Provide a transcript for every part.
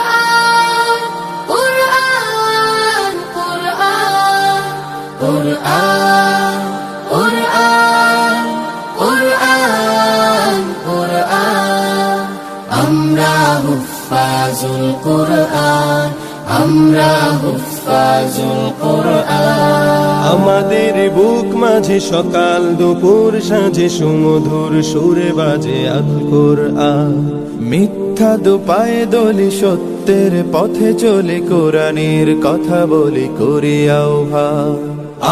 কুরআন কুরআন কুরআন কুরআন কুরআন কুরআন কুরআন আমরা হুফাজুল কুরআন আমরা হুফাজুল কুরআন আমাদের বুক মাঝে সকাল দুপুর সাঁঝে সুমধুর সুরে বাজে আল কুরআন মিথ্যা দুপায়ে দলি সত্যের পথে চলে কোরআনের কথা বলি করি আহ্বান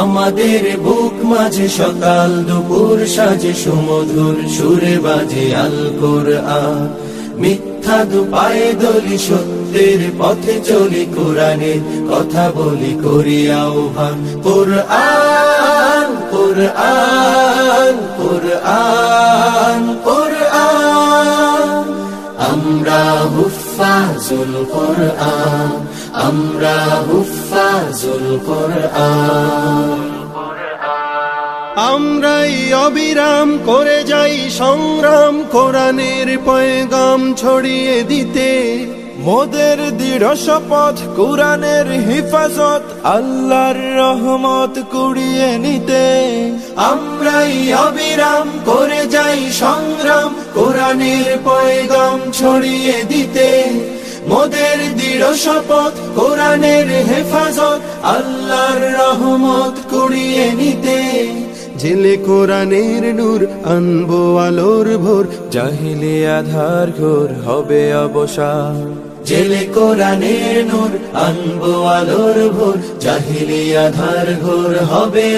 আমাদের বুক মাঝে সকাল দুপুর সাঁঝে সুমধুর সুরে বাজে আল কুরআন মিথ্যা দুপায়ে দলি সত্যের পথে চলি কোরআনের কথা বলি করি আহ্বান কুরআন কুরআন কুরআন কুরআন আমরা হুফাজুল কুরআন আমরা হুফাজুল কুরআন আমরাই অবিরাম করে যাই সংগ্রাম কোরআনের পয়গাম ছড়িয়ে দিতে মোদের দৃঢ় শপথ কোরআনের হিফাজত আল্লাহর রহমত কুড়িয়ে নিতে আমরাই অবিরাম করে যাই সংগ্রাম কোরআনের পয়গাম ছড়িয়ে দিতে মোদের দৃঢ় শপথ কোরআনের হেফাজত আল্লাহর রহমত কুড়িয়ে নিতে জেলে কোরআনের নূর আনবো আলোর ভোর জাহিলি আধার ঘোর হবে অবসান জেলে কোরআনের নূর আনবো আলোর ভোর জাহিলি আধার ঘোর হবে